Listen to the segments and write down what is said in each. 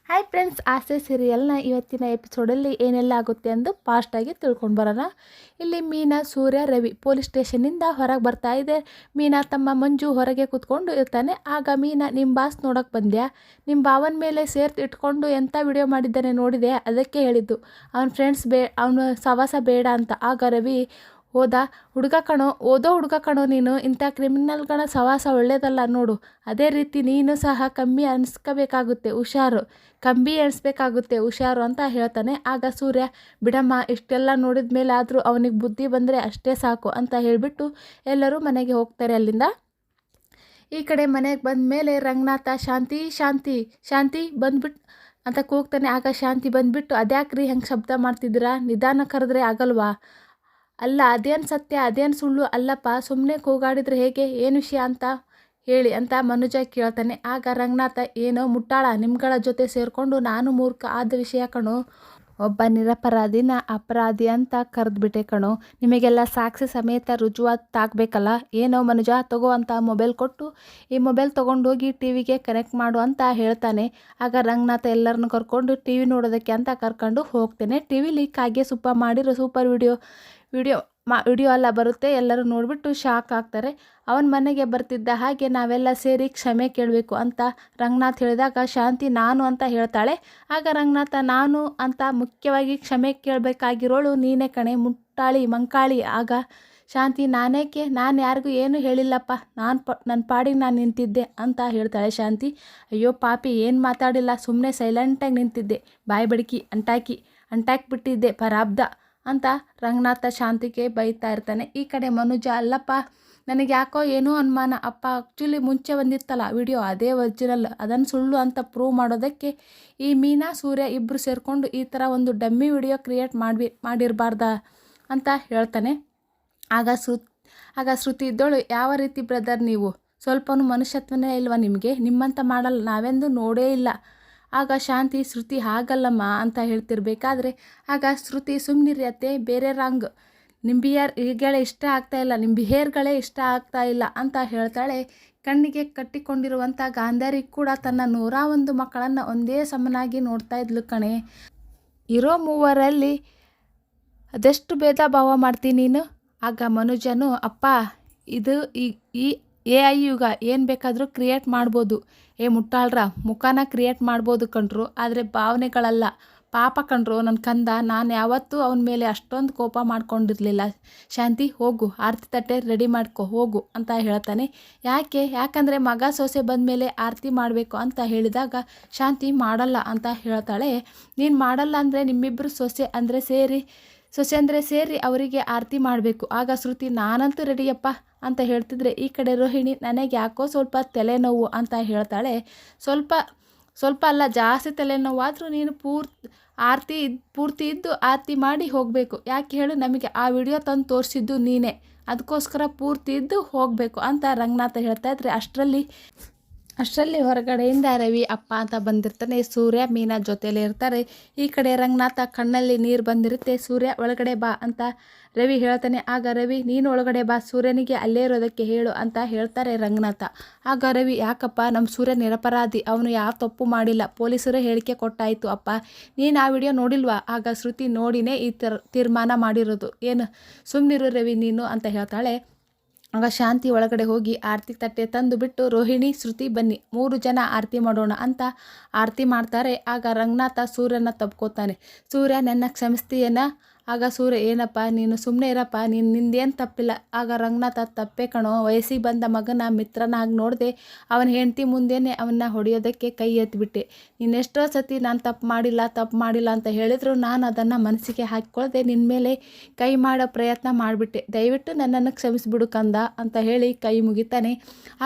Hi friends, ಆಸೆ ಸೀರಿಯಲ್ನ ಇವತ್ತಿನ ಎಪಿಸೋಡಲ್ಲಿ ಏನೆಲ್ಲ ಆಗುತ್ತೆ ಎಂದು ಫಾಸ್ಟಾಗಿ ತಿಳ್ಕೊಂಡು ಬರೋಣ. ಇಲ್ಲಿ ಮೀನಾ, ಸೂರ್ಯ, ರವಿ ಪೊಲೀಸ್ ಸ್ಟೇಷನ್ನಿಂದ ಹೊರಗೆ ಬರ್ತಾ ಇದೆ. ಮೀನಾ ತಮ್ಮ ಮಂಜು ಹೊರಗೆ ಕೂತ್ಕೊಂಡು ಇರ್ತಾನೆ. ಆಗ ಮೀನಾ, ನಿಮ್ಮ ಬಾಸ್ ನೋಡೋಕೆ ಬಂದ್ಯಾ? ನಿಮ್ಮ ಭಾವನ ಮೇಲೆ ಸೇರ್ತು ಇಟ್ಕೊಂಡು ಎಂಥ ವಿಡಿಯೋ ಮಾಡಿದ್ದಾನೆ ನೋಡಿದೆ, ಅದಕ್ಕೆ ಹೇಳಿದ್ದು ಅವನ ಫ್ರೆಂಡ್ಸ್ ಅವನ ಸವಾಸ ಬೇಡ ಅಂತ. ಆಗ ರವಿ, ಓದೋ ಹುಡುಗ ಕಣೋ ನೀನು, ಇಂಥ ಕ್ರಿಮಿನಲ್ಗಳ ಸವಾಸ ಒಳ್ಳೇದಲ್ಲ ನೋಡು. ಅದೇ ರೀತಿ ನೀನು ಸಹ ಕಂಬಿ ಎಣಿಸ್ಬೇಕಾಗುತ್ತೆ ಹುಷಾರು ಅಂತ ಹೇಳ್ತಾನೆ. ಆಗ ಸೂರ್ಯ, ಬಿಡಮ್ಮ, ಇಷ್ಟೆಲ್ಲ ನೋಡಿದ ಮೇಲೆ ಆದರೂ ಅವನಿಗೆ ಬುದ್ಧಿ ಬಂದರೆ ಅಷ್ಟೇ ಸಾಕು ಅಂತ ಹೇಳಿಬಿಟ್ಟು ಎಲ್ಲರೂ ಮನೆಗೆ ಹೋಗ್ತಾರೆ ಅಲ್ಲಿಂದ. ಈ ಕಡೆ ಮನೆಗೆ ಬಂದ ಮೇಲೆ ರಂಗನಾಥ, ಶಾಂತಿ ಬಂದ್ಬಿಟ್ಟು ಅಂತ ಕೂಗ್ತಾನೆ. ಆಗ ಶಾಂತಿ ಬಂದುಬಿಟ್ಟು, ಅದ್ಯಾಕ್ರಿ ಹೆಂಗೆ ಶಬ್ದ ಮಾಡ್ತಿದ್ದೀರಾ? ನಿಧಾನ ಕರೆದ್ರೆ ಆಗಲ್ವಾ? ಅಲ್ಲ, ಅದೇನು ಸತ್ಯ ಅದೇನು ಸುಳ್ಳು ಅಲ್ಲಪ್ಪ, ಸುಮ್ಮನೆ ಕೂಗಾಡಿದ್ರೆ ಹೇಗೆ, ಏನು ವಿಷಯ ಅಂತ ಹೇಳಿ ಅಂತ ಮನುಜ ಕೇಳ್ತಾನೆ. ಆಗ ರಂಗನಾಥ, ಏನೋ ಮುಟ್ಟಾಳ ನಿಮ್ಗಳ ಜೊತೆ ಸೇರಿಕೊಂಡು ನಾನು ಮೂರ್ಖ ಆದ ವಿಷಯ ಕಣೋ. ಒಬ್ಬ ನಿರಪರಾಧಿನ ಅಪರಾಧಿ ಅಂತ ಕರೆದ್ಬಿಟ್ಟೆ ಕಣೋ. ನಿಮಗೆಲ್ಲ ಸಾಕ್ಷಿ ಸಮೇತ ರುಜುವಾತಾಗಬೇಕಲ್ಲ. ಏನೋ ಮನುಜ, ತಗೋ ಅಂತ ಮೊಬೈಲ್ ಕೊಟ್ಟು, ಈ ಮೊಬೈಲ್ ತೊಗೊಂಡೋಗಿ ಟಿ ವಿಗೆ ಕನೆಕ್ಟ್ ಮಾಡು ಅಂತ ಹೇಳ್ತಾನೆ. ಆಗ ರಂಗನಾಥ ಎಲ್ಲರನ್ನು ಕರ್ಕೊಂಡು ಟಿ ವಿ ನೋಡೋದಕ್ಕೆ ಅಂತ ಕರ್ಕೊಂಡು ಹೋಗ್ತೇನೆ. ಟಿ ವಿಲಿ ಕಾಗೆ ಸುಪ್ಪ ಮಾಡಿರೋ ಸೂಪರ್ ವಿಡಿಯೋ ಎಲ್ಲ ಬರುತ್ತೆ. ಎಲ್ಲರೂ ನೋಡಿಬಿಟ್ಟು ಶಾಕ್ ಆಗ್ತಾರೆ. ಅವನ ಮನೆಗೆ ಬರ್ತಿದ್ದ ಹಾಗೆ ನಾವೆಲ್ಲ ಸೇರಿ ಕ್ಷಮೆ ಕೇಳಬೇಕು ಅಂತ ರಂಗನಾಥ್ ಹೇಳಿದಾಗ ಶಾಂತಿ ನಾನು ಅಂತ ಹೇಳ್ತಾಳೆ. ಆಗ ರಂಗನಾಥ, ನಾನು ಅಂತ ಮುಖ್ಯವಾಗಿ ಕ್ಷಮೆ ಕೇಳಬೇಕಾಗಿರೋಳು ನೀನೇ ಕಣೆ, ಮುಟ್ಟಾಳಿ ಮಂಕಾಳಿ. ಆಗ ಶಾಂತಿ, ನಾನು ಯಾರಿಗೂ ಏನೂ ಹೇಳಿಲ್ಲಪ್ಪ, ನನ್ನ ಪಾಡಿಗೆ ನಾನು ನಿಂತಿದ್ದೆ ಅಂತ ಹೇಳ್ತಾಳೆ ಶಾಂತಿ. ಅಯ್ಯೋ ಪಾಪಿ, ಏನು ಮಾತಾಡಿಲ್ಲ, ಸುಮ್ಮನೆ ಸೈಲೆಂಟಾಗಿ ನಿಂತಿದ್ದೆ, ಬಾಯಿ ಬಡಕಿ ಅಂಟಾಕ್ಬಿಟ್ಟಿದ್ದೆ ಪರಾಬ್ದ ಅಂತ ರಂಗನಾಥ ಶಾಂತಿಗೆ ಬೈತಾ ಇರ್ತಾನೆ. ಈ ಕಡೆ ಮನುಜ, ಅಲ್ಲಪ್ಪ, ನನಗೆ ಯಾಕೋ ಏನೋ ಅನುಮಾನ ಅಪ್ಪ, ಆ್ಯಕ್ಚುಲಿ ಮುಂಚೆ ಬಂದಿತ್ತಲ್ಲ ವಿಡಿಯೋ, ಅದೇ ಒರಿಜಿನಲ್, ಅದನ್ನು ಸುಳ್ಳು ಅಂತ ಪ್ರೂವ್ ಮಾಡೋದಕ್ಕೆ ಈ ಮೀನಾ, ಸೂರ್ಯ ಇಬ್ಬರು ಸೇರಿಕೊಂಡು ಈ ಥರ ಒಂದು ಡಮ್ಮಿ ವಿಡಿಯೋ ಕ್ರಿಯೇಟ್ ಮಾಡಿರಬಾರ್ದ ಅಂತ ಹೇಳ್ತಾನೆ. ಆಗ ಶ್ರುತಿ ಇದ್ದೋಳು, ಯಾವ ರೀತಿ ಬ್ರದರ್ ನೀವು, ಸ್ವಲ್ಪನೂ ಮನುಷ್ಯತ್ವನೇ ಇಲ್ವಾ ನಿಮಗೆ? ನಿಮ್ಮಂತ ಮಾಡಲ್ಲ ನಾವೆಂದು ನೋಡೇ ಇಲ್ಲ. ಆಗ ಶಾಂತಿ, ಶ್ರುತಿ ಹಾಗಲ್ಲಮ್ಮ ಅಂತ ಹೇಳ್ತಿರ್ಬೇಕಾದ್ರೆ ಆಗ ಶ್ರುತಿ, ಸುಮ್ಮನಿರಿ ಅತ್ತೆ, ಬೇರೆ ರಾಂಗ್, ನಿಮ್ಮ ಬಿಹೇರ್ಗಳೇ ಇಷ್ಟ ಆಗ್ತಾ ಇಲ್ಲ ಅಂತ ಹೇಳ್ತಾಳೆ. ಕಣ್ಣಿಗೆ ಕಟ್ಟಿಕೊಂಡಿರುವಂಥ ಗಾಂಧಾರಿ ಕೂಡ ತನ್ನ 101 ಮಕ್ಕಳನ್ನು ಒಂದೇ ಸಮನಾಗಿ ನೋಡ್ತಾ ಇದ್ಲು ಕಣೆ. ಇರೋ ಮೂವರಲ್ಲಿ ಅದೆಷ್ಟು ಭೇದ ಭಾವ ಮಾಡ್ತೀನಿ ನೀನು? ಆಗ ಮನುಜನು, ಅಪ್ಪ, ಇದು ಈ AI ಯುಗ, ಏನು ಬೇಕಾದರೂ ಕ್ರಿಯೇಟ್ ಮಾಡ್ಬೋದು. ಮುಟ್ಟಾಳ್ರ, ಮುಖನ ಕ್ರಿಯೇಟ್ ಮಾಡ್ಬೋದು ಕಣ್ರು, ಆದರೆ ಭಾವನೆಗಳಲ್ಲ. ಪಾಪ ಕಣ್ರು ನನ್ನ ಕಂದ, ನಾನು ಯಾವತ್ತೂ ಅವನ ಮೇಲೆ ಅಷ್ಟೊಂದು ಕೋಪ ಮಾಡ್ಕೊಂಡಿರಲಿಲ್ಲ. ಶಾಂತಿ, ಹೋಗು, ಆರತಿ ತಟ್ಟೆ ರೆಡಿ ಮಾಡ್ಕೊ ಹೋಗು ಅಂತ ಹೇಳ್ತಾನೆ. ಯಾಕಂದರೆ ಮಗ ಸೊಸೆ ಬಂದಮೇಲೆ ಆರತಿ ಮಾಡಬೇಕು ಅಂತ ಹೇಳಿದಾಗ ಶಾಂತಿ, ಮಾಡಲ್ಲ ಅಂತ ಹೇಳ್ತಾಳೆ. ನೀನು ಮಾಡಲ್ಲ ಅಂದರೆ ನಿಮ್ಮಿಬ್ಬರು ಸೊಸೆ ಅಂದರೆ ಸೇರಿ ಅವರಿಗೆ ಆರತಿ ಮಾಡಬೇಕು. ಆಗ ಶ್ರುತಿ, ನಾನಂತೂ ರೆಡಿಯಪ್ಪ ಅಂತ ಹೇಳ್ತಿದ್ರೆ ಈ ಕಡೆ ರೋಹಿಣಿ, ನನಗೆ ಯಾಕೋ ಸ್ವಲ್ಪ ತಲೆನೋವು ಅಂತ ಹೇಳ್ತಾಳೆ. ಸ್ವಲ್ಪ ಅಲ್ಲ, ಜಾಸ್ತಿ ತಲೆನೋವಾದರೂ ನೀನು ಪೂರ್ತಿ ಇದ್ದು ಆರತಿ ಮಾಡಿ ಹೋಗಬೇಕು. ಯಾಕೆ ಹೇಳು, ನಮಗೆ ಆ ವಿಡಿಯೋ ತಂದು ತೋರಿಸಿದ್ದು ನೀನೇ, ಅದಕ್ಕೋಸ್ಕರ ಪೂರ್ತಿ ಇದ್ದು ಹೋಗಬೇಕು ಅಂತ ರಂಗನಾಥ ಹೇಳ್ತಾ ಇದ್ರೆ ಅಷ್ಟರಲ್ಲಿ ಹೊರಗಡೆಯಿಂದ ರವಿ ಅಪ್ಪ ಅಂತ ಬಂದಿರ್ತಾನೆ. ಸೂರ್ಯ ಮೀನಾ ಜೊತೆಯಲ್ಲಿ ಇರ್ತಾರೆ. ಈ ಕಡೆ ರಂಗನಾಥ ಕಣ್ಣಲ್ಲಿ ನೀರು ಬಂದಿರುತ್ತೆ. ಸೂರ್ಯ, ಒಳಗಡೆ ಬಾ ಅಂತ ರವಿ ಹೇಳ್ತಾನೆ. ಆಗ ರವಿ, ನೀನು ಒಳಗಡೆ ಬಾ, ಸೂರ್ಯನಿಗೆ ಅಲ್ಲೇ ಇರೋದಕ್ಕೆ ಹೇಳು ಅಂತ ಹೇಳ್ತಾರೆ ರಂಗನಾಥ. ಆಗ ರವಿ, ಯಾಕಪ್ಪ, ನಮ್ಮ ಸೂರ್ಯ ನಿರಪರಾಧಿ, ಅವನು ಯಾವ ತಪ್ಪು ಮಾಡಿಲ್ಲ, ಪೊಲೀಸರೇ ಹೇಳಿಕೆ ಕೊಟ್ಟಾಯಿತು ಅಪ್ಪ, ನೀನು ಆ ವಿಡಿಯೋ ನೋಡಿಲ್ವಾ? ಆಗ ಶ್ರುತಿ, ನೋಡಿನೇ ಈ ತೀರ್ಮಾನ ಮಾಡಿರೋದು, ಏನು ಸುಮ್ಮನಿರು ರವಿ ನೀನು ಅಂತ ಹೇಳ್ತಾಳೆ. ಆಗ ಶಾಂತಿ ಒಳಗಡೆ ಹೋಗಿ ಆರತಿ ತಟ್ಟೆ ತಂದು ಬಿಟ್ಟು, ರೋಹಿಣಿ, ಶ್ರುತಿ ಬನ್ನಿ, 3 ಜನ ಆರತಿ ಮಾಡೋಣ ಅಂತ ಆರತಿ ಮಾಡ್ತಾರೆ. ಆಗ ರಂಗನಾಥ ಸೂರ್ಯನ ತಪ್ಕೋತಾನೆ. ಸೂರ್ಯ, ನನ್ನ ಕ್ಷಮಿಸ್ತೀಯೇನ? ಆಗ ಸೂರ್ಯ, ಏನಪ್ಪ ನೀನು ಸುಮ್ಮನೆ ಇರಪ್ಪ, ನಿಂದೇನು ತಪ್ಪಿಲ್ಲ. ಆಗ ರಂಗನಾಥ, ತಪ್ಪೇ ಕಣೋ, ವಯಸ್ಸಿಗೆ ಬಂದ ಮಗನ ಮಿತ್ರನಾಗಿ ನೋಡಿದೆ, ಅವನ ಹೆಂಡತಿ ಮುಂದೆನೇ ಅವನ್ನ ಹೊಡೆಯೋದಕ್ಕೆ ಕೈ ಎತ್ತಿಬಿಟ್ಟೆ. ನೀನೆಷ್ಟೋ ಸತಿ ನಾನು ತಪ್ಪು ಮಾಡಿಲ್ಲ ಅಂತ ಹೇಳಿದ್ರು ನಾನು ಅದನ್ನು ಮನಸ್ಸಿಗೆ ಹಾಕಿಕೊಳ್ಳದೆ ನಿನ್ನ ಮೇಲೆ ಕೈ ಮಾಡೋ ಪ್ರಯತ್ನ ಮಾಡಿಬಿಟ್ಟೆ. ದಯವಿಟ್ಟು ನನ್ನನ್ನು ಕ್ಷಮಿಸಿಬಿಡು ಕಂದ ಅಂತ ಹೇಳಿ ಕೈ ಮುಗಿತಾನೆ.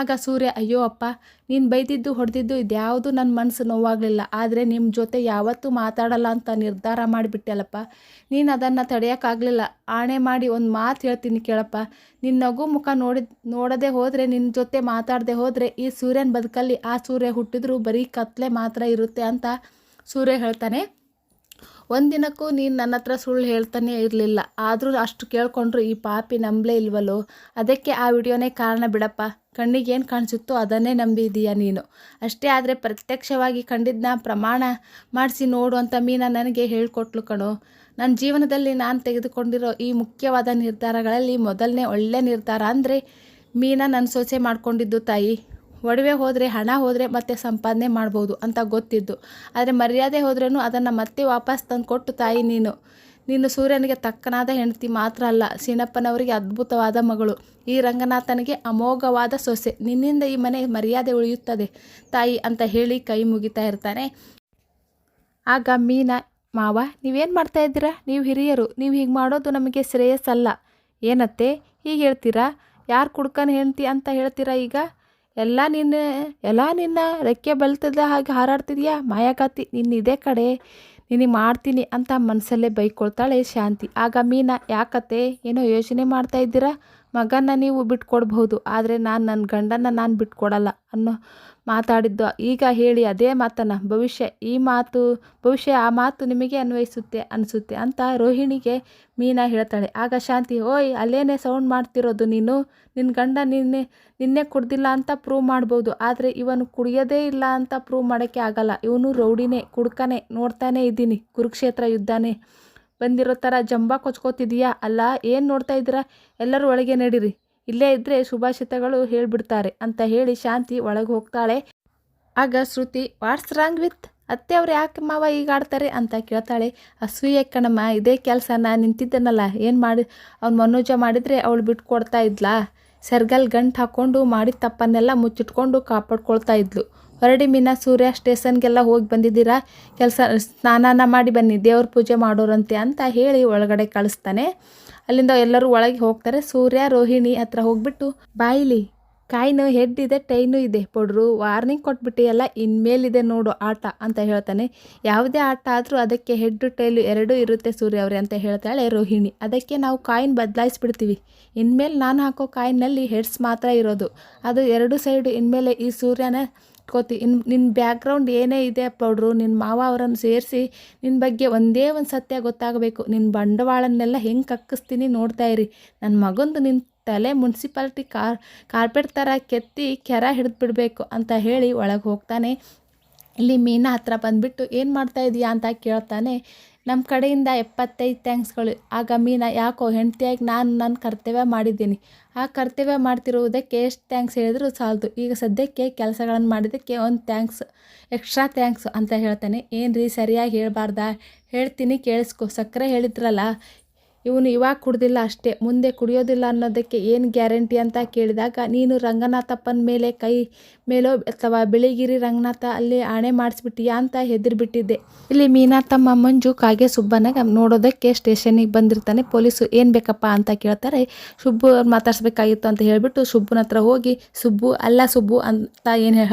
ಆಗ ಸೂರ್ಯ, ಅಯ್ಯೋ ಅಪ್ಪ, ನೀನು ಬೈದಿದ್ದು ಹೊಡೆದಿದ್ದು ಇದ್ಯಾವುದು ನನ್ನ ಮನಸ್ಸು ನೋವಾಗಲಿಲ್ಲ, ಆದರೆ ನಿಮ್ಮ ಜೊತೆ ಯಾವತ್ತೂ ಮಾತಾಡಲ್ಲ ಅಂತ ನಿರ್ಧಾರ ಮಾಡಿಬಿಟ್ಟೆಲ್ಲಪ್ಪ. ನೀನು ಅದನ್ನು ತಡೆಯೋಕ್ಕಾಗಲಿಲ್ಲ. ಆಣೆ ಮಾಡಿ ಒಂದು ಮಾತು ಹೇಳ್ತೀನಿ ಕೇಳಪ್ಪ, ನಿನ್ನ ನಗು ಮುಖ ನೋಡದೆ ಹೋದರೆ, ನಿನ್ನ ಜೊತೆ ಮಾತಾಡದೆ ಹೋದರೆ ಈ ಸೂರ್ಯನ ಬದುಕಲ್ಲಿ ಆ ಸೂರ್ಯ ಹುಟ್ಟಿದ್ರೂ ಬರೀ ಕತ್ಲೆ ಮಾತ್ರ ಇರುತ್ತೆ ಅಂತ ಸೂರ್ಯ ಹೇಳ್ತಾನೆ. ಒಂದಿನಕ್ಕೂ ನೀನು ನನ್ನ ಹತ್ರ ಸುಳ್ಳು ಹೇಳ್ತಾನೆ ಇರಲಿಲ್ಲ. ಆದರೂ ಅಷ್ಟು ಕೇಳ್ಕೊಂಡ್ರು ಈ ಪಾಪಿ ನಂಬಲೇ ಇಲ್ವಲ್ಲೋ. ಅದಕ್ಕೆ ಆ ವಿಡಿಯೋನೇ ಕಾರಣ ಬಿಡಪ್ಪ. ಕಣ್ಣಿಗೇನು ಕಾಣಿಸುತ್ತೋ ಅದನ್ನೇ ನಂಬಿದೀಯ ನೀನು. ಅಷ್ಟೇ ಆದರೆ ಪ್ರತ್ಯಕ್ಷವಾಗಿ ಕಂಡಿದ್ದನ್ನ ಪ್ರಮಾಣ ಮಾಡಿಸಿ ನೋಡು ಅಂತ ಮೀನಾ ನನಗೆ ಹೇಳ್ಕೊಟ್ಲು ಕಣೋ. ನನ್ನ ಜೀವನದಲ್ಲಿ ನಾನು ತೆಗೆದುಕೊಂಡಿರೋ ಈ ಮುಖ್ಯವಾದ ನಿರ್ಧಾರಗಳಲ್ಲಿ ಮೊದಲನೇ ಒಳ್ಳೆ ನಿರ್ಧಾರ ಅಂದರೆ ಮೀನಾ ನನ್ನ ಸೊಸೆ ಮಾಡ್ಕೊಂಡಿದ್ದು ತಾಯಿ. ಒಡವೆ ಹೋದರೆ, ಹಣ ಹೋದರೆ ಮತ್ತೆ ಸಂಪಾದನೆ ಮಾಡ್ಬೋದು ಅಂತ ಗೊತ್ತಿದ್ದು. ಆದರೆ ಮರ್ಯಾದೆ ಹೋದ್ರೂ ಅದನ್ನು ಮತ್ತೆ ವಾಪಸ್ ತಂದು ಕೊಟ್ಟು ತಾಯಿ ನೀನು ಸೂರ್ಯನಿಗೆ ತಕ್ಕನಾದ ಹೆಂಡತಿ ಮಾತ್ರ ಅಲ್ಲ, ಸೀನಪ್ಪನವರಿಗೆ ಅದ್ಭುತವಾದ ಮಗಳು, ಈ ರಂಗನಾಥನಿಗೆ ಅಮೋಘವಾದ ಸೊಸೆ. ನಿನ್ನಿಂದ ಈ ಮನೆ ಮರ್ಯಾದೆ ಉಳಿಯುತ್ತದೆ ತಾಯಿ ಅಂತ ಹೇಳಿ ಕೈ ಮುಗಿತಾ ಇರ್ತಾನೆ. ಆಗ ಮೀನಾ, ಮಾವ ನೀವೇನು ಮಾಡ್ತಾ ಇದ್ದೀರಾ? ನೀವು ಹಿರಿಯರು, ನೀವು ಹೀಗೆ ಮಾಡೋದು ನಮಗೆ ಶ್ರೇಯಸ್ಸಲ್ಲ. ಏನತ್ತೆ ಹೀಗೆ ಹೇಳ್ತೀರಾ? ಯಾರು ಕುಡ್ಕನ ಹೆಂಡ್ತಿ ಅಂತ ಹೇಳ್ತೀರಾ ಈಗ? ಎಲ್ಲ ನಿನ್ನ ರೆಕ್ಕೆ ಬಲ್ತದ ಹಾಗೆ ಹಾರಾಡ್ತಿದ್ಯಾ ಮಾಯಾಕಾತಿ. ಇದೇ ಕಡೆ ನಿನಗೆ ಮಾಡ್ತೀನಿ ಅಂತ ಮನಸ್ಸಲ್ಲೇ ಬೈಕೊಳ್ತಾಳೆ ಶಾಂತಿ. ಆಗ ಮೀನಾ, ಯಾಕತ್ತೆ ಏನೋ ಯೋಚನೆ ಮಾಡ್ತಾ ಇದ್ದೀರಾ? ಮಗನ ನೀವು ಬಿಟ್ಕೊಡ್ಬಹುದು, ಆದರೆ ನನ್ನ ಗಂಡನ ನಾನು ಬಿಟ್ಕೊಡಲ್ಲ ಅನ್ನೋ ಮಾತಾಡಿದ್ದು ಈಗ ಹೇಳಿ ಅದೇ ಮಾತನ್ನು. ಬಹುಶಃ ಆ ಮಾತು ನಿಮಗೆ ಅನಿಸುತ್ತೆ ಅಂತ ರೋಹಿಣಿಗೆ ಮೀನಾ ಹೇಳ್ತಾಳೆ. ಆಗ ಶಾಂತಿ, ಓಯ್ ಅಲ್ಲೇನೇ ಸೌಂಡ್ ಮಾಡ್ತಿರೋದು ನೀನು? ನಿನ್ನ ಗಂಡ ನಿನ್ನೆ ಕುಡ್ದಿಲ್ಲ ಅಂತ ಪ್ರೂವ್ ಮಾಡ್ಬೋದು, ಆದರೆ ಇವನು ಕುಡಿಯೋದೇ ಇಲ್ಲ ಅಂತ ಪ್ರೂವ್ ಮಾಡೋಕ್ಕೆ ಆಗಲ್ಲ. ಇವನು ರೌಡಿನೇ, ಕುಡ್ಕನೇ. ನೋಡ್ತಾನೇ ಇದ್ದೀನಿ, ಕುರುಕ್ಷೇತ್ರ ಯುದ್ಧನೇ ಬಂದಿರೋ ಥರ ಜಂಬ ಕೊಚ್ಕೋತಿದೀಯಾ ಅಲ್ಲ? ಏನು ನೋಡ್ತಾ ಇದ್ದೀರಾ? ಎಲ್ಲರೂ ಒಳಗೆ ನಡೀರಿ, ಇಲ್ಲೇ ಇದ್ದರೆ ಶುಭಾಷಿತಗಳು ಹೇಳ್ಬಿಡ್ತಾರೆ ಅಂತ ಹೇಳಿ ಶಾಂತಿ ಒಳಗೆ ಹೋಗ್ತಾಳೆ. ಆಗ ಶ್ರುತಿ, ವಾಟ್ಸ್ ರಾಂಗ್ ವಿತ್ ಅತ್ತೆ ಅವ್ರು ಯಾಕೆ ಮಾವ ಈಗ ಆಡ್ತಾರೆ ಅಂತ ಕೇಳ್ತಾಳೆ. ಅಸೂಯೆ ಕಣಮ್ಮ, ಇದೇ ಕೆಲಸನ ನಿಂತಿದ್ದನಲ್ಲ, ಏನು ಮಾಡಿ ಅವ್ನು ಮನೋಜ ಮಾಡಿದರೆ ಅವಳು ಬಿಟ್ಟು ಕೊಡ್ತಾ ಇದ್ಲಾ? ಸರ್ಗಲ್ ಗಂಟು ಹಾಕ್ಕೊಂಡು ಮಾಡಿದ ತಪ್ಪನ್ನೆಲ್ಲ ಮುಚ್ಚಿಟ್ಕೊಂಡು ಕಾಪಾಡ್ಕೊಳ್ತಾ ಇದ್ಲು. ಹೊರಡಿ ಮೀನಾ, ಸೂರ್ಯ ಸ್ಟೇಷನ್ಗೆಲ್ಲ ಹೋಗಿ ಬಂದಿದ್ದೀರಾ? ಸ್ನಾನ ಮಾಡಿ ಬನ್ನಿ, ದೇವ್ರ ಪೂಜೆ ಮಾಡೋರಂತೆ ಅಂತ ಹೇಳಿ ಒಳಗಡೆ ಕಳಿಸ್ತಾನೆ. ಅಲ್ಲಿಂದ ಎಲ್ಲರೂ ಒಳಗೆ ಹೋಗ್ತಾರೆ. ಸೂರ್ಯ ರೋಹಿಣಿ ಹತ್ರ ಹೋಗ್ಬಿಟ್ಟು, ಬಾಯಿಲಿ ಕಾಯಿನೂ ಹೆಡ್ ಇದೆ, ಟೈನು ಇದೆ, ಪೊಡ್ರು ವಾರ್ನಿಂಗ್ ಕೊಟ್ಬಿಟ್ಟಿಯಲ್ಲ, ಇನ್ಮೇಲಿದೆ ನೋಡು ಆಟ ಅಂತ ಹೇಳ್ತಾನೆ. ಯಾವುದೇ ಆಟ ಆದರೂ ಅದಕ್ಕೆ ಹೆಡ್ಡು ಟೈಲು ಎರಡೂ ಇರುತ್ತೆ ಸೂರ್ಯ ಅವರೇ ಅಂತ ಹೇಳ್ತಾಳೆ ರೋಹಿಣಿ. ಅದಕ್ಕೆ ನಾವು ಕಾಯಿನ್ ಬದಲಾಯಿಸ್ಬಿಡ್ತೀವಿ. ಇನ್ಮೇಲೆ ನಾನು ಹಾಕೋ ಕಾಯಿನಲ್ಲಿ ಹೆಡ್ಸ್ ಮಾತ್ರ ಇರೋದು, ಅದು ಎರಡು ಸೈಡು. ಇನ್ಮೇಲೆ ಈ ಸೂರ್ಯನ ನಿನ್ನ ಬ್ಯಾಕ್ಗ್ರೌಂಡ್ ಏನೇ ಇದೆ ಪೌಡ್ರು, ನಿನ್ನ ಮಾವ ಅವರನ್ನು ಸೇರಿಸಿ ನಿನ್ನ ಬಗ್ಗೆ ಒಂದೇ ಒಂದು ಸತ್ಯ ಗೊತ್ತಾಗಬೇಕು. ನಿನ್ನ ಬಂಡವಾಳನ್ನೆಲ್ಲ ಹೆಂಗೆ ಕಕ್ಕಿಸ್ತೀನಿ ನೋಡ್ತಾ ಇರಿ. ನನ್ನ ಮಗಂದು ನಿನ್ನ ತಲೆ ಮುನ್ಸಿಪಾಲ್ಟಿ ಕಾರ್ಪೆಟ್ ಥರ ಕೆತ್ತಿ ಕೆರ ಹಿಡಿದು ಬಿಡಬೇಕು ಅಂತ ಹೇಳಿ ಒಳಗೆ ಹೋಗ್ತಾನೆ. ಇಲ್ಲಿ ಮೀನಾ ಹತ್ರ ಬಂದುಬಿಟ್ಟು, ಏನು ಮಾಡ್ತಾ ಇದೀಯಾ ಅಂತ ಕೇಳ್ತಾನೆ. ನಮ್ಮ ಕಡೆಯಿಂದ 75 ಥ್ಯಾಂಕ್ಸ್ಗಳು. ಆಗ ಮೀನಾ, ಯಾಕೋ ಹೆಂಡತಿಯಾಗಿ ನಾನು ನನ್ನ ಕರ್ತವ್ಯ ಮಾಡಿದ್ದೀನಿ, ಆ ಕರ್ತವ್ಯ ಮಾಡ್ತಿರುವುದಕ್ಕೆ ಎಷ್ಟು ಥ್ಯಾಂಕ್ಸ್ ಹೇಳಿದ್ರು ಸಾಲದು. ಈಗ ಸದ್ಯಕ್ಕೆ ಕೆಲಸಗಳನ್ನು ಮಾಡಿದ್ದಕ್ಕೆ ಒಂದು ಎಕ್ಸ್ಟ್ರಾ ಥ್ಯಾಂಕ್ಸ್ ಅಂತ ಹೇಳ್ತಾನೆ. ಏನು ರೀ ಸರಿಯಾಗಿ ಹೇಳ್ಬಾರ್ದಾ? ಹೇಳ್ತೀನಿ ಕೇಳಿಸ್ಕೊ. ಸಕ್ಕರೆ ಹೇಳಿದ್ರಲ್ಲ, ಇವನು ಇವಾಗ ಕುಡ್ದಿಲ್ಲ ಅಷ್ಟೇ, ಮುಂದೆ ಕುಡಿಯೋದಿಲ್ಲ ಅನ್ನೋದಕ್ಕೆ ಏನು ಗ್ಯಾರಂಟಿ ಅಂತ ಕೇಳಿದಾಗ, ನೀನು ರಂಗನಾಥಪ್ಪನ ಮೇಲೆ ಕೈ ಮೇಲೋ ಅಥವಾ ಬಿಳಿಗಿರಿ ರಂಗನಾಥ ಅಲ್ಲಿ ಆಣೆ ಮಾಡಿಸ್ಬಿಟ್ಟಿಯಾ ಅಂತ ಹೆದರ್ಬಿಟ್ಟಿದ್ದೆ. ಇಲ್ಲಿ ಮೀನಾ ತಮ್ಮ ಮಂಜು ಕಾಗೆ ಸುಬ್ಬನಾಗ ನೋಡೋದಕ್ಕೆ ಸ್ಟೇಷನಿಗೆ ಬಂದಿರ್ತಾನೆ. ಪೊಲೀಸು ಏನು ಬೇಕಪ್ಪ ಅಂತ ಕೇಳ್ತಾರೆ. ಸುಬ್ಬು ಮಾತಾಡ್ಸ್ಬೇಕಾಗಿತ್ತು ಅಂತ ಹೇಳಿಬಿಟ್ಟು ಸುಬ್ಬನ ಹತ್ರ ಹೋಗಿ, ಸುಬ್ಬು ಅಂತ ಏನು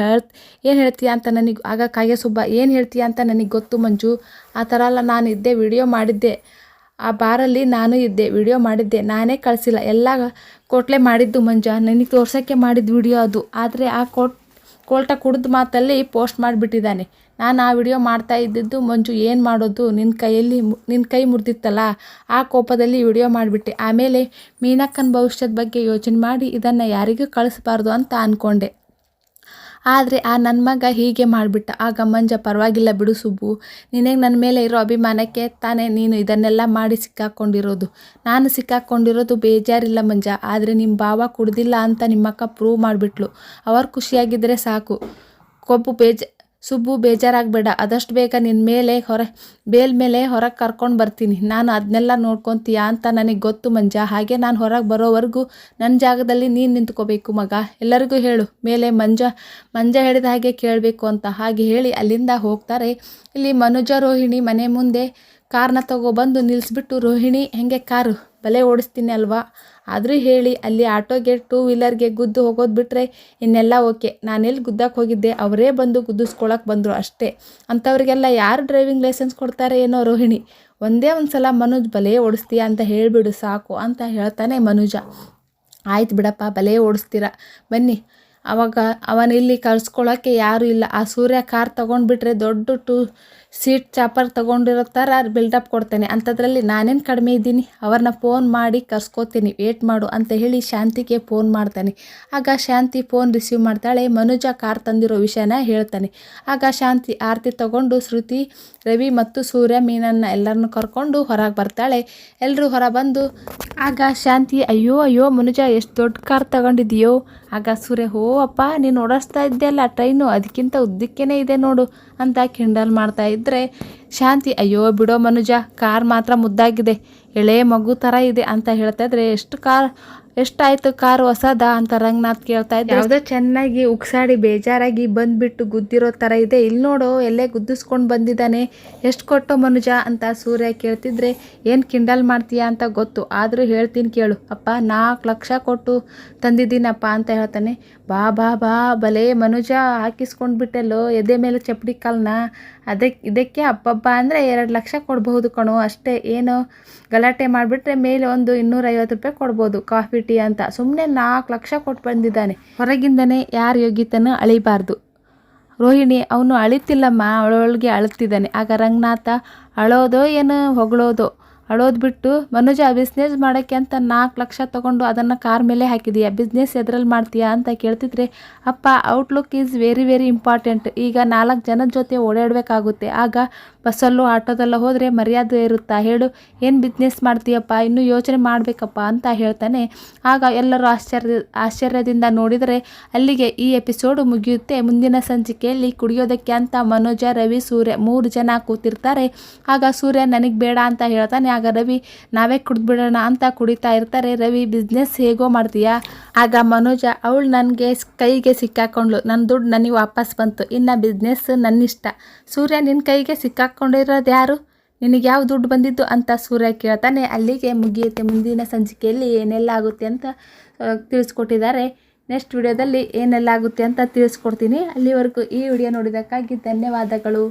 ಹೇಳ್ತೀಯ ಅಂತ ನನಗೆ. ಆಗ ಕಾಗೆ ಸುಬ್ಬ, ಏನು ಹೇಳ್ತೀಯ ಅಂತ ನನಗೆ ಗೊತ್ತು ಮಂಜು, ಆ ಥರ ಎಲ್ಲ ನಾನು ಇದ್ದೆ, ವಿಡಿಯೋ ಮಾಡಿದ್ದೆ, ಆ ಬಾರಲ್ಲಿ ನಾನು ಇದ್ದೆ, ವಿಡಿಯೋ ಮಾಡಿದ್ದೆ, ನಾನೇ ಕಳಿಸಿಲ್ಲ, ಎಲ್ಲ ಕೋಟ್ಲೆ ಮಾಡಿದ್ದು ಮಂಜ, ನನಗೆ ತೋರ್ಸೋಕ್ಕೆ ಮಾಡಿದ ವಿಡಿಯೋ ಅದು. ಆದರೆ ಆ ಕೋಲ್ಟ ಕುಡಿದ ಮಾತಲ್ಲಿ ಪೋಸ್ಟ್ ಮಾಡಿಬಿಟ್ಟಿದ್ದಾನೆ. ನಾನು ಆ ವಿಡಿಯೋ ಮಾಡ್ತಾ ಇದ್ದಿದ್ದು ಮಂಜು, ಏನು ಮಾಡೋದು, ನಿನ್ನ ಕೈ ಮುರಿದಿತ್ತಲ್ಲ, ಆ ಕೋಪದಲ್ಲಿ ವಿಡಿಯೋ ಮಾಡಿಬಿಟ್ಟೆ. ಆಮೇಲೆ ಮೀನಕ್ಕನ ಭವಿಷ್ಯದ ಬಗ್ಗೆ ಯೋಚನೆ ಮಾಡಿ ಇದನ್ನು ಯಾರಿಗೂ ಕಳಿಸ್ಬಾರ್ದು ಅಂತ ಅಂದ್ಕೊಂಡೆ. ಆದರೆ ಆ ನನ್ನ ಮಗ ಹೀಗೆ ಮಾಡಿಬಿಟ್ಟ. ಆಗ ಮಂಜ, ಪರವಾಗಿಲ್ಲ ಬಿಡು ಸುಬ್ಬು, ನಿನಗೆ ನನ್ನ ಮೇಲೆ ಇರೋ ಅಭಿಮಾನಕ್ಕೆ ತಾನೇ ನೀನು ಇದನ್ನೆಲ್ಲ ಮಾಡಿ ಸಿಕ್ಕಾಕ್ಕೊಂಡಿರೋದು. ನಾನು ಸಿಕ್ಕಾಕ್ಕೊಂಡಿರೋದು ಬೇಜಾರಿಲ್ಲ ಮಂಜ, ಆದರೆ ನಿಮ್ಮ ಭಾವ ಕುಡ್ದಿಲ್ಲ ಅಂತ ನಿಮ್ಮಕ್ಕ ಪ್ರೂವ್ ಮಾಡಿಬಿಟ್ಲು. ಅವರು ಖುಷಿಯಾಗಿದ್ದರೆ ಸಾಕು. ಸುಬ್ಬು ಬೇಜಾರಾಗಬೇಡ, ಆದಷ್ಟು ಬೇಗ ನಿನ್ನ ಬೇಲ್ ಮೇಲೆ ಹೊರಗೆ ಕರ್ಕೊಂಡು ಬರ್ತೀನಿ. ನಾನು ಅದನ್ನೆಲ್ಲ ನೋಡ್ಕೊತೀಯಾ ಅಂತ ನನಗೆ ಗೊತ್ತು ಮಂಜ. ಹಾಗೆ ನಾನು ಹೊರಗೆ ಬರೋವರೆಗೂ ನನ್ನ ಜಾಗದಲ್ಲಿ ನೀನು ನಿಂತ್ಕೋಬೇಕು ಮಗ. ಎಲ್ಲರಿಗೂ ಹೇಳು, ಮೇಲೆ ಮಂಜ ಹೇಳಿದ ಹಾಗೆ ಕೇಳಬೇಕು ಅಂತ. ಹಾಗೆ ಹೇಳಿ ಅಲ್ಲಿಂದ ಹೋಗ್ತಾರೆ. ಇಲ್ಲಿ ಮನುಜ ರೋಹಿಣಿ ಮನೆ ಮುಂದೆ ಕಾರ್ನ ತಗೊಬಂದು ನಿಲ್ಲಿಸ್ಬಿಟ್ಟು, ರೋಹಿಣಿ ಹೆಂಗೆ ಕಾರು ಬಲೆ ಓಡಿಸ್ತೀನಿ ಅಲ್ವಾ, ಆದರೂ ಹೇಳಿ ಅಲ್ಲಿ ಆಟೋಗೆ 2 ವೀಲರ್ಗೆ ಗುದ್ದು ಹೋಗೋದು ಬಿಟ್ಟರೆ ಇನ್ನೆಲ್ಲ ಓಕೆ. ನಾನೆಲ್ಲಿ ಗುದ್ದಕ್ಕೆ ಹೋಗಿದ್ದೆ, ಅವರೇ ಬಂದು ಗುದ್ದಿಸ್ಕೊಳಕ್ಕೆ ಬಂದರು ಅಷ್ಟೇ. ಅಂಥವ್ರಿಗೆಲ್ಲ ಯಾರು ಡ್ರೈವಿಂಗ್ ಲೈಸೆನ್ಸ್ ಕೊಡ್ತಾರೆ ಏನೋ ರೋಹಿಣಿ, ಒಂದೇ ಒಂದು ಸಲ ಮನೋಜ್ ಬಲೆ ಓಡಿಸ್ತೀಯಾ ಅಂತ ಹೇಳಿಬಿಡು ಸಾಕು ಅಂತ ಹೇಳ್ತಾನೆ ಮನುಜ. ಆಯ್ತು ಬಿಡಪ್ಪ, ಬಲೆ ಓಡಿಸ್ತೀರಾ ಬನ್ನಿ ಅವಾಗ ಅವನಿಲ್ಲಿ ಕಳ್ಸ್ಕೊಳ್ಳೋಕ್ಕೆ ಯಾರೂ ಇಲ್ಲ. ಆ ಸೂರ್ಯ ಕಾರ್ ತೊಗೊಂಡ್ಬಿಟ್ರೆ ದೊಡ್ಡ 2 ಸೀಟ್ ಚಾಪರ್ ತೊಗೊಂಡಿರೋ ಥರ ಬಿಲ್ಡಪ್ ಕೊಡ್ತಾನೆ. ಅಂಥದ್ರಲ್ಲಿ ನಾನೇನು ಕಡಿಮೆ ಇದ್ದೀನಿ, ಅವ್ರನ್ನ ಫೋನ್ ಮಾಡಿ ಕರ್ಸ್ಕೋತೀನಿ, ವೇಟ್ ಮಾಡು ಅಂತ ಹೇಳಿ ಶಾಂತಿಗೆ ಫೋನ್ ಮಾಡ್ತಾನೆ. ಆಗ ಶಾಂತಿ ಫೋನ್ ರಿಸೀವ್ ಮಾಡ್ತಾಳೆ. ಮನುಜ ಕಾರ್ ತಂದಿರೋ ವಿಷಯನ ಹೇಳ್ತಾನೆ. ಆಗ ಶಾಂತಿ ಆರತಿ ತಗೊಂಡು ಶ್ರುತಿ, ರವಿ ಮತ್ತು ಸೂರ್ಯ, ಮೀನನ್ನ ಎಲ್ಲರನ್ನು ಕರ್ಕೊಂಡು ಹೊರಗೆ ಬರ್ತಾಳೆ. ಎಲ್ಲರೂ ಹೊರ ಬಂದು ಆಗ ಶಾಂತಿ, ಅಯ್ಯೋ ಅಯ್ಯೋ ಮನುಜ ಎಷ್ಟು ದೊಡ್ಡ ಕಾರ್ ತಗೊಂಡಿದೆಯೋ. ಆಗ ಸೂರ್ಯ, ಹೋ ಅಪ್ಪ ನೀನು ಓಡಿಸ್ತಾ ಇದ್ದೆಯಲ್ಲ ಟ್ರೈನು, ಅದಕ್ಕಿಂತ ಉದ್ದಕ್ಕೇನೆ ಇದೆ ನೋಡು ಅಂತ ಕಿಂಡಲ್ ಮಾಡ್ತಾ ಇದ್ದರೆ ಶಾಂತಿ, ಅಯ್ಯೋ ಬಿಡೋ ಮನುಜ, ಕಾರ್ ಮಾತ್ರ ಮುದ್ದಾಗಿದೆ, ಎಳೆ ಮಗು ಥರ ಇದೆ ಅಂತ ಹೇಳ್ತಾ ಇದ್ರೆ, ಎಷ್ಟಾಯ್ತು ಕಾರು ಹೊಸದ ಅಂತ ರಂಗನಾಥ್ ಕೇಳ್ತಾ ಇದ್ದೆ. ಯಾವುದೋ ಚೆನ್ನಾಗಿ ಉಕ್ಸಾಡಿ ಬೇಜಾರಾಗಿ ಬಂದ್ಬಿಟ್ಟು ಗುದ್ದಿರೋ ಥರ ಇದೆ, ಇಲ್ಲಿ ನೋಡು ಎಲ್ಲೇ ಗುದ್ದಿಸ್ಕೊಂಡು ಬಂದಿದ್ದಾನೆ, ಎಷ್ಟು ಕೊಟ್ಟು ಮನುಜ ಅಂತ ಸೂರ್ಯ ಕೇಳ್ತಿದ್ರೆ, ಏನು ಕಿಂಡಲ್ ಮಾಡ್ತೀಯಾ ಅಂತ ಗೊತ್ತು, ಆದರೂ ಹೇಳ್ತೀನಿ ಕೇಳು ಅಪ್ಪ, 4 ಲಕ್ಷ ಕೊಟ್ಟು ತಂದಿದ್ದೀನಪ್ಪ ಅಂತ ಹೇಳ್ತಾನೆ. ಬಾ ಬಾ ಬಾ ಬಲೆ ಮನುಜ, ಹಾಕಿಸ್ಕೊಂಡು ಬಿಟ್ಟೆಲ್ಲೋ ಎದೆ ಮೇಲೆ ಚಪ್ಪಡಿ ಕಾಲನ್ನ, ಇದಕ್ಕೆ ಅಪ್ಪಬ್ಬ ಅಂದರೆ 2 ಲಕ್ಷ ಕೊಡಬಹುದು ಕಣೋ, ಅಷ್ಟೇ, ಏನು ಗಲಾಟೆ ಮಾಡಿಬಿಟ್ರೆ ಮೇಲೆ ಒಂದು 250 ರೂಪಾಯಿ ಕೊಡ್ಬೋದು ಕಾಫಿ ಟೀ ಅಂತ. ಸುಮ್ಮನೆ 4 ಲಕ್ಷ ಕೊಟ್ಟು ಬಂದಿದ್ದಾನೆ. ಹೊರಗಿಂದನೇ ಯಾರ ಯೋಗ್ಯತನ ಅಳಿಬಾರ್ದು. ರೋಹಿಣಿ, ಅವನು ಅಳಿತಿಲ್ಲಮ್ಮ, ಅವಳೊಳಗೆ ಅಳುತ್ತಿದ್ದಾನೆ. ಆಗ ರಂಗನಾಥ, ಅಳೋದೋ ಏನು ಹೊಗಳೋದೋ, ಅಳೋದು ಬಿಟ್ಟು ಮನುಜ ಬಿಸ್ನೆಸ್ ಮಾಡೋಕ್ಕೆ ಅಂತ 4 ಲಕ್ಷ ತೊಗೊಂಡು ಅದನ್ನು ಕಾರ್ ಮೇಲೆ ಹಾಕಿದೀಯಾ, ಬಿಸ್ನೆಸ್ ಎದ್ರಲ್ಲಿ ಮಾಡ್ತೀಯಾ ಅಂತ ಕೇಳ್ತಿದ್ರೆ, ಅಪ್ಪ outlook is very very important. ಈಗ 4 ಜನದ ಜೊತೆ ಓಡಾಡಬೇಕಾಗುತ್ತೆ, ಆಗ ಬಸ್ಸಲ್ಲೋ ಆಟೋದಲ್ಲೋ ಹೋದರೆ ಮರ್ಯಾದೆ ಇರುತ್ತಾ ಹೇಳು, ಏನು ಬಿಸ್ನೆಸ್ ಮಾಡ್ತೀಯಪ್ಪ, ಇನ್ನೂ ಯೋಚನೆ ಮಾಡಬೇಕಪ್ಪ ಅಂತ ಹೇಳ್ತಾನೆ. ಆಗ ಎಲ್ಲರೂ ಆಶ್ಚರ್ಯದಿಂದ ನೋಡಿದರೆ ಅಲ್ಲಿಗೆ ಈ ಎಪಿಸೋಡು ಮುಗಿಯುತ್ತೆ. ಮುಂದಿನ ಸಂಚಿಕೆಯಲ್ಲಿ ಕುಡಿಯೋದಕ್ಕೆ ಅಂತ ಮನೋಜ, ರವಿ, ಸೂರ್ಯ 3 ಜನ ಕೂತಿರ್ತಾರೆ. ಆಗ ಸೂರ್ಯ ನನಗೆ ಬೇಡ ಅಂತ ಹೇಳ್ತಾನೆ. ಆಗ ರವಿ, ನಾವೇ ಕುಡಿದ್ಬಿಡೋಣ ಅಂತ ಕುಡಿತಾ ಇರ್ತಾರೆ. ರವಿ, ಬಿಸ್ನೆಸ್ ಹೇಗೋ ಮಾಡ್ತೀಯಾ. ಆಗ ಮನೋಜ, ಅವಳು ನನಗೆ ಕೈಗೆ ಸಿಕ್ಕಾಕೊಂಡ್ಲು, ನನ್ನ ದುಡ್ಡು ನನಗೆ ವಾಪಸ್ ಬಂತು, ಇನ್ನು ಬಿಸ್ನೆಸ್ ನನ್ನಿಷ್ಟ. ಸೂರ್ಯ, ನಿನ್ನ ಕೈಗೆ ಸಿಕ್ಕಾಕೊಂಡಿರೋದು ಯಾರು, ನಿನಗೆ ಯಾವ ದುಡ್ಡು ಬಂದಿದ್ದು ಅಂತ ಸೂರ್ಯ ಕೇಳ್ತಾನೆ. ಅಲ್ಲಿಗೆ ಮುಗಿಯುತ್ತೆ. ಮುಂದಿನ ಸಂಚಿಕೆಯಲ್ಲಿ ಏನೆಲ್ಲ ಆಗುತ್ತೆ ಅಂತ ತಿಳಿಸ್ಕೊಟ್ಟಿದ್ದಾರೆ. ನೆಕ್ಸ್ಟ್ ವಿಡಿಯೋದಲ್ಲಿ ಏನೆಲ್ಲ ಆಗುತ್ತೆ ಅಂತ ತಿಳಿಸ್ಕೊಡ್ತೀನಿ. ಅಲ್ಲಿವರೆಗೂ ಈ ವಿಡಿಯೋ ನೋಡಿದ್ದಕ್ಕಾಗಿ ಧನ್ಯವಾದಗಳು.